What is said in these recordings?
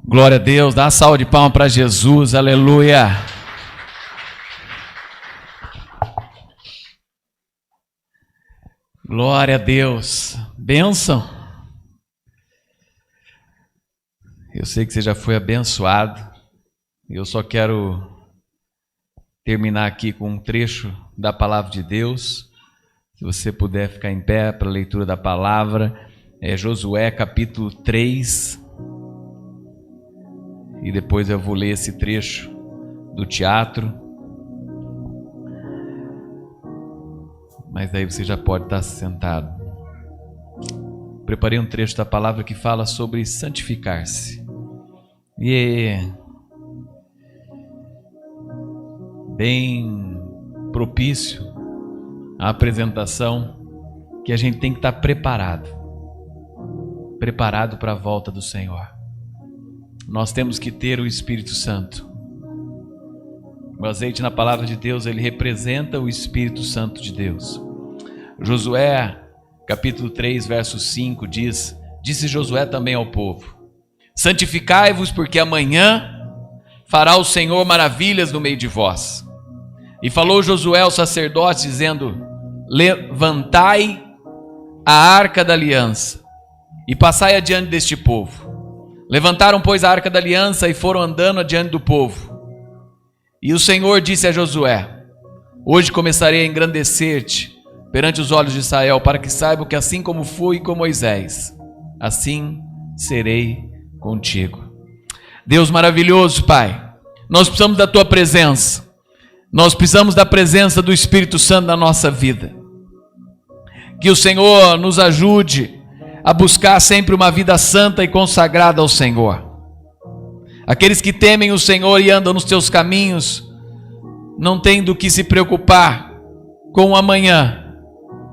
Glória a Deus, dá uma salva de palmas para Jesus, aleluia. Glória a Deus, bênção. Eu sei que você já foi abençoado, eu só quero terminar aqui com um trecho da palavra de Deus. Se você puder ficar em pé para a leitura da palavra, é Josué capítulo 3. E depois eu vou ler esse trecho do teatro. Mas daí você já pode estar sentado. Preparei um trecho da palavra que fala sobre santificar-se. E é bem propício à apresentação que a gente tem que estar preparado para a volta do Senhor. Nós temos que ter o Espírito Santo. O azeite na palavra de Deus, ele representa o Espírito Santo de Deus. Josué, capítulo 3, verso 5 diz: Disse Josué também ao povo: Santificai-vos, porque amanhã fará o Senhor maravilhas no meio de vós. E falou Josué aos sacerdotes, dizendo: Levantai a arca da aliança e passai adiante deste povo. Levantaram, pois, a arca da aliança e foram andando adiante do povo. E o Senhor disse a Josué: Hoje começarei a engrandecer-te perante os olhos de Israel, para que saibam que assim como fui com Moisés, assim serei contigo. Deus maravilhoso, Pai, nós precisamos da Tua presença. Nós precisamos da presença do Espírito Santo na nossa vida. Que o Senhor nos ajude a buscar sempre uma vida santa e consagrada ao Senhor. Aqueles que temem o Senhor e andam nos teus caminhos não têm do que se preocupar com o amanhã,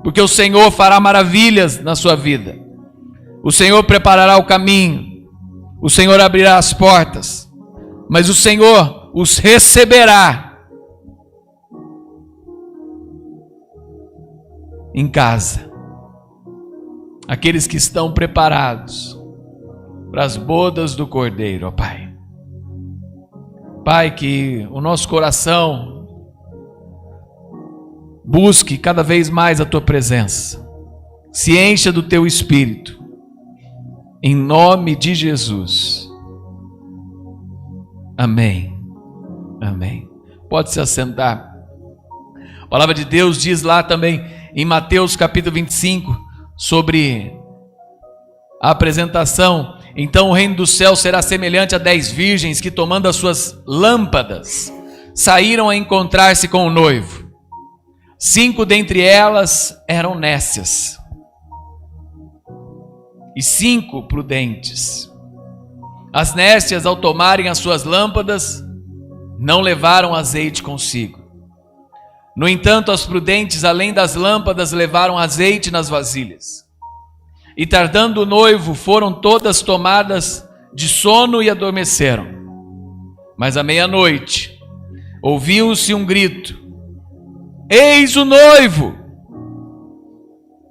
porque o Senhor fará maravilhas na sua vida. O Senhor preparará o caminho, o Senhor abrirá as portas, mas o Senhor os receberá em casa. Aqueles que estão preparados para as bodas do Cordeiro, ó Pai. Pai, que o nosso coração busque cada vez mais a Tua presença, se encha do Teu Espírito, em nome de Jesus. Amém. Amém. Pode se assentar. A palavra de Deus diz lá também em Mateus capítulo 25, sobre a apresentação: Então o reino do céu será semelhante a 10 virgens que, tomando as suas lâmpadas, saíram a encontrar-se com o noivo. 5 dentre elas eram nécias e 5 prudentes. As nécias, ao tomarem as suas lâmpadas, não levaram azeite consigo. No entanto, as prudentes, além das lâmpadas, levaram azeite nas vasilhas. E tardando o noivo, foram todas tomadas de sono e adormeceram. Mas à meia-noite, ouviu-se um grito: Eis o noivo!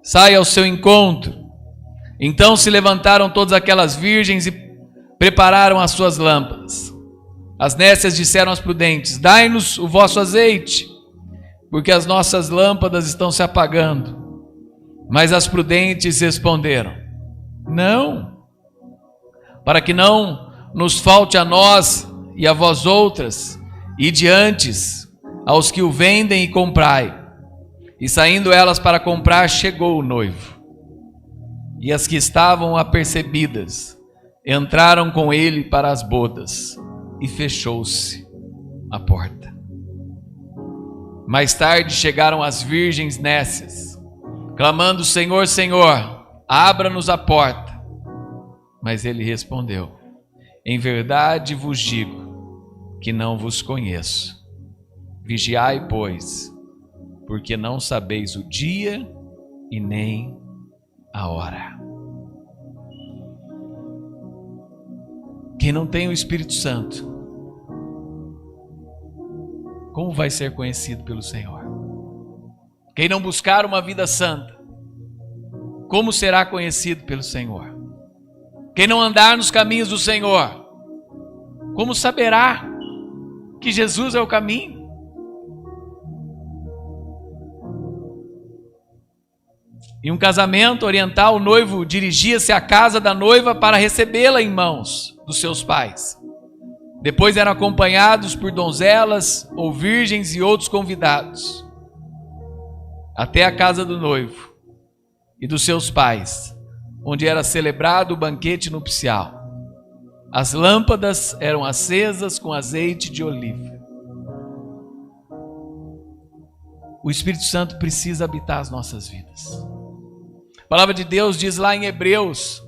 Sai ao seu encontro. Então se levantaram todas aquelas virgens e prepararam as suas lâmpadas. As nécias disseram às prudentes: Dai-nos o vosso azeite, porque as nossas lâmpadas estão se apagando. Mas as prudentes responderam: Não, para que não nos falte a nós e a vós outras, ide antes aos que o vendem e comprai. E saindo elas para comprar, chegou o noivo. E as que estavam apercebidas entraram com ele para as bodas, e fechou-se a porta. Mais tarde chegaram as virgens nécias, clamando: Senhor, Senhor, abra-nos a porta. Mas ele respondeu: Em verdade vos digo que não vos conheço. Vigiai, pois, porque não sabeis o dia e nem a hora. Quem não tem o Espírito Santo, como vai ser conhecido pelo Senhor? Quem não buscar uma vida santa, como será conhecido pelo Senhor? Quem não andar nos caminhos do Senhor, Como saberá que Jesus é o caminho? Em um casamento oriental, o noivo dirigia-se à casa da noiva para recebê-la em mãos dos seus pais. Depois eram acompanhados por donzelas ou virgens e outros convidados até a casa do noivo e dos seus pais, onde era celebrado o banquete nupcial. As lâmpadas eram acesas com azeite de oliva. O Espírito Santo precisa habitar as nossas vidas. A palavra de Deus diz lá em Hebreus,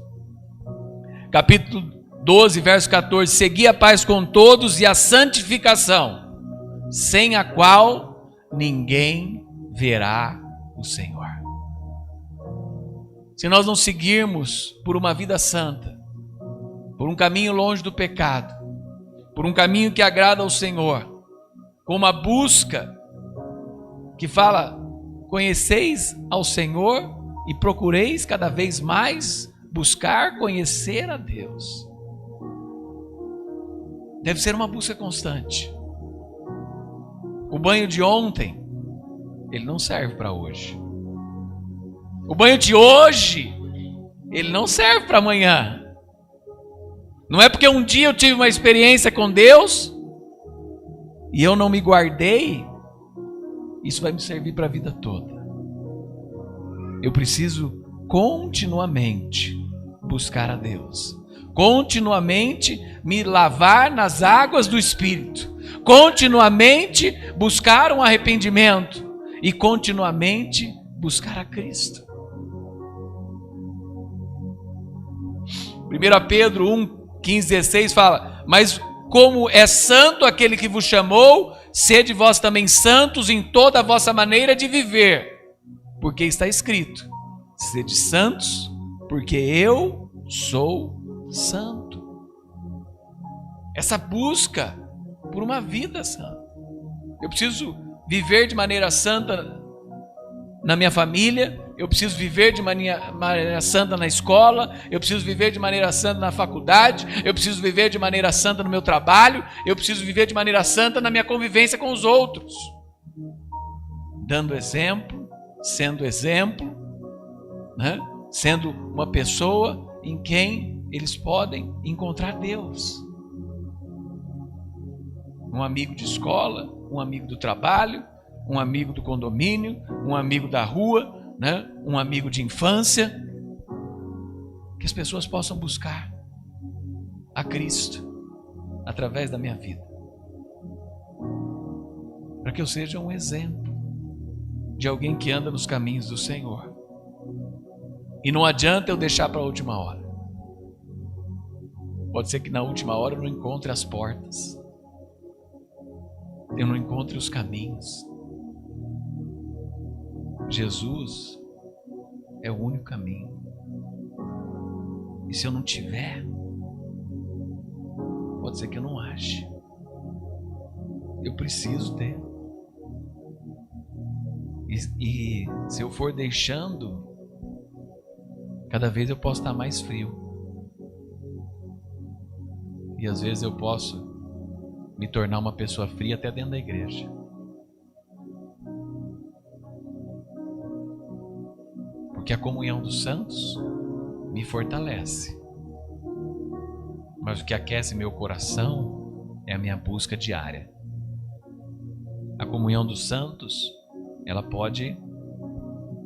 capítulo 12, verso 14: segui a paz com todos e a santificação, sem a qual ninguém verá o Senhor. Se nós não seguirmos por uma vida santa, por um caminho longe do pecado, por um caminho que agrada ao Senhor, com uma busca que fala: conheceis ao Senhor e procureis cada vez mais buscar conhecer a Deus. Deve ser uma busca constante. O banho de ontem, ele não serve para hoje. O banho de hoje, ele não serve para amanhã. Não é porque um dia eu tive uma experiência com Deus e eu não me guardei, isso vai me servir para a vida toda. Eu preciso continuamente buscar a Deus, continuamente me lavar nas águas do Espírito, continuamente buscar um arrependimento e continuamente buscar a Cristo. 1 Pedro 1, 15, 16 fala: mas como é santo aquele que vos chamou, sede vós também santos em toda a vossa maneira de viver, porque está escrito: sede santos, porque eu sou santo. Essa busca por uma vida santa. Eu preciso viver de maneira santa na minha família, eu preciso viver de maneira santa na escola, eu preciso viver de maneira santa na faculdade, eu preciso viver de maneira santa no meu trabalho, eu preciso viver de maneira santa na minha convivência com os outros. Dando exemplo, né? Sendo uma pessoa em quem eles podem encontrar Deus. Um amigo de escola, um amigo do trabalho, um amigo do condomínio, um amigo da rua, né? Um amigo de infância. Que as pessoas possam buscar a Cristo através da minha vida, para que eu seja um exemplo de alguém que anda nos caminhos do Senhor. E não adianta eu deixar para a última hora. Pode ser que na última hora eu não encontre as portas, eu não encontre os caminhos. Jesus é o único caminho. E se eu não tiver, pode ser que eu não ache. Eu preciso ter. E se eu for deixando, cada vez eu posso estar mais frio. E às vezes eu posso me tornar uma pessoa fria até dentro da igreja. Porque a comunhão dos santos me fortalece. Mas o que aquece meu coração é a minha busca diária. A comunhão dos santos, ela pode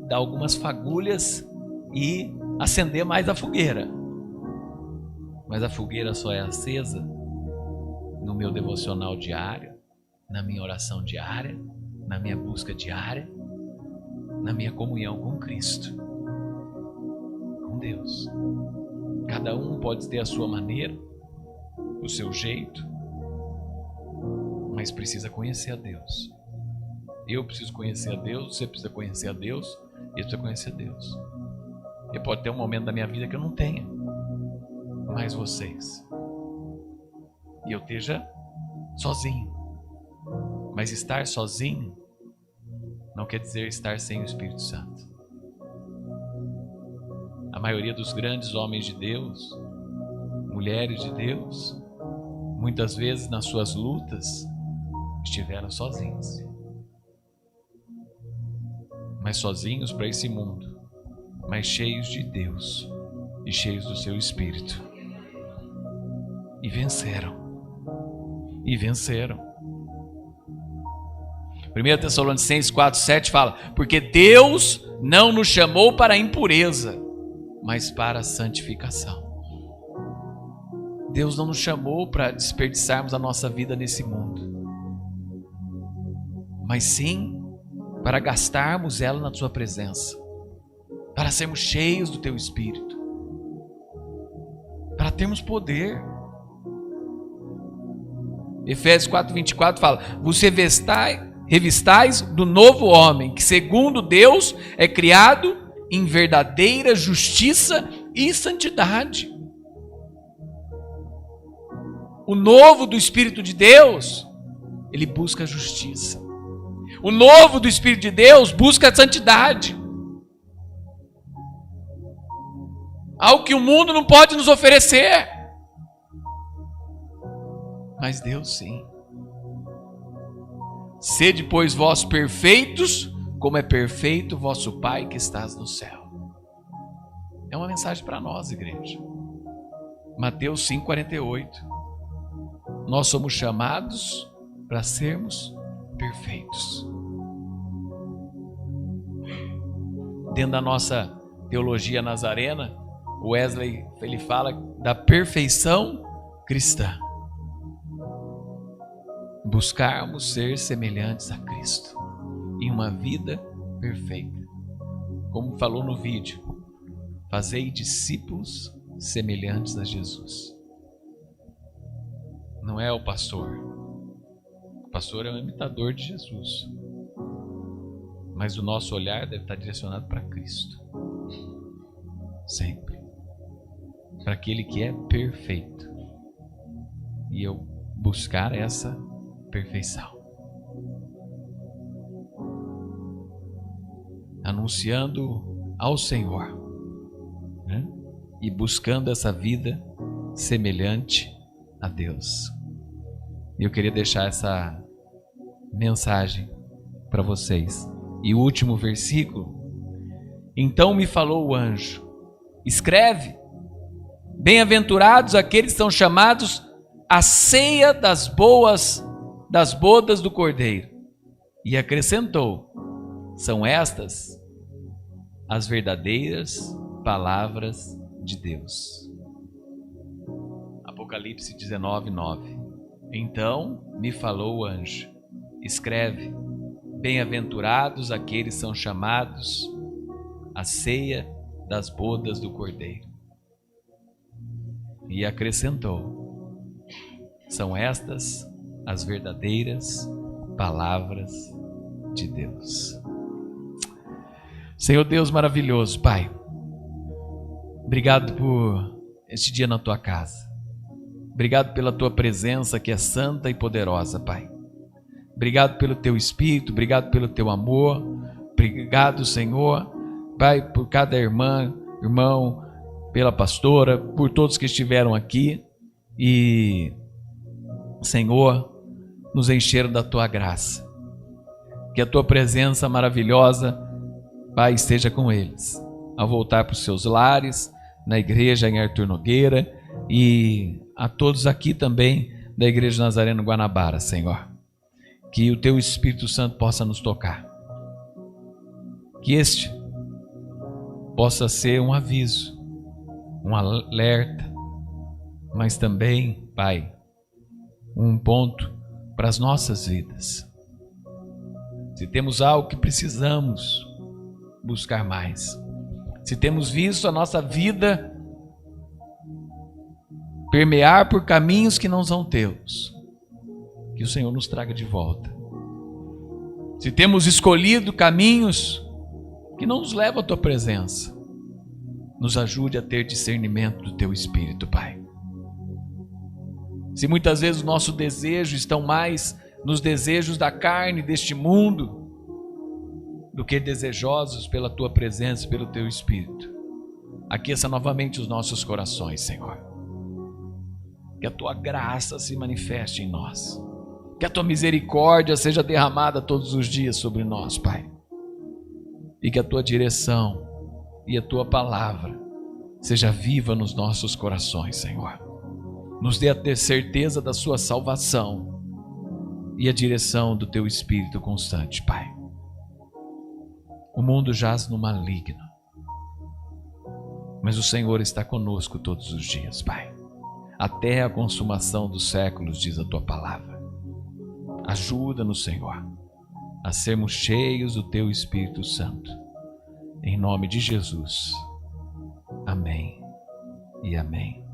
dar algumas fagulhas e acender mais a fogueira. Mas a fogueira só é acesa no meu devocional diário, na minha oração diária, na minha busca diária, na minha comunhão com Cristo, com Deus. Cada um pode ter a sua maneira, o seu jeito, mas precisa conhecer a Deus. Eu preciso conhecer a Deus, você precisa conhecer a Deus, eu preciso conhecer a Deus. E pode ter um momento da minha vida que eu não tenha mais vocês, e eu esteja sozinho. Mas estar sozinho não quer dizer estar sem o Espírito Santo. A maioria dos grandes homens de Deus, mulheres de Deus, muitas vezes nas suas lutas estiveram sozinhos. Mas sozinhos para esse mundo, mas cheios de Deus e cheios do seu Espírito. E venceram. E venceram. 1 Tessalonicenses 4:7 fala: porque Deus não nos chamou para a impureza, mas para a santificação. Deus não nos chamou para desperdiçarmos a nossa vida nesse mundo, mas sim para gastarmos ela na sua presença, para sermos cheios do teu Espírito, para termos poder. Efésios 4:24 fala: vos revistais do novo homem, que segundo Deus é criado em verdadeira justiça e santidade. O novo do Espírito de Deus, ele busca a justiça. O novo do Espírito de Deus busca a santidade. Algo que o mundo não pode nos oferecer. Mas Deus sim. Sede, pois, vós perfeitos, como é perfeito o vosso Pai que estás no céu. É uma mensagem para nós, igreja. Mateus 5:48. Nós somos chamados para sermos perfeitos. Dentro da nossa teologia nazarena, Wesley, ele fala da perfeição cristã. Buscarmos ser semelhantes a Cristo em uma vida perfeita. Como falou no vídeo, fazei discípulos semelhantes a Jesus. Não é o pastor. O pastor é um imitador de Jesus. Mas o nosso olhar deve estar direcionado para Cristo. Sempre. Para aquele que é perfeito. E eu buscar essa perfeição. Anunciando ao Senhor, né? E buscando essa vida semelhante a Deus. E eu queria deixar essa mensagem para vocês. E o último versículo: então me falou o anjo, escreve: bem-aventurados aqueles que são chamados à ceia das bodas do Cordeiro. E acrescentou: são estas as verdadeiras palavras de Deus. Apocalipse 19:9. Então me falou o anjo, escreve: bem-aventurados aqueles que são chamados à ceia das bodas do Cordeiro. E acrescentou: são estas as verdadeiras palavras de Deus. Senhor Deus maravilhoso, Pai, obrigado por este dia na tua casa. Obrigado pela tua presença que é santa e poderosa, Pai. Obrigado pelo teu Espírito, obrigado pelo teu amor. Obrigado, Senhor, Pai, por cada irmão, pela pastora, por todos que estiveram aqui e, Senhor, nos encheram da tua graça. Que a tua presença maravilhosa, Pai, esteja com eles ao voltar para os seus lares, na igreja em Arthur Nogueira e a todos aqui também da Igreja Nazareno Guanabara, Senhor. Que o teu Espírito Santo possa nos tocar. Que este possa ser um aviso, um alerta, mas também, Pai, um ponto para as nossas vidas. Se temos algo que precisamos buscar mais, se temos visto a nossa vida permear por caminhos que não são teus, que o Senhor nos traga de volta. Se temos escolhido caminhos que não nos levam à tua presença, nos ajude a ter discernimento do teu Espírito, Pai. Se muitas vezes o nosso desejo estão mais nos desejos da carne deste mundo do que desejosos pela tua presença, pelo teu Espírito, aqueça novamente os nossos corações, Senhor. Que a tua graça se manifeste em nós. Que a tua misericórdia seja derramada todos os dias sobre nós, Pai. E que a tua direção e a tua palavra seja viva nos nossos corações, Senhor. Nos dê a ter certeza da sua salvação e a direção do teu Espírito constante, Pai. O mundo jaz no maligno, mas o Senhor está conosco todos os dias, Pai. Até a consumação dos séculos, diz a tua palavra. Ajuda-nos, Senhor, a sermos cheios do teu Espírito Santo. Em nome de Jesus. Amém e amém.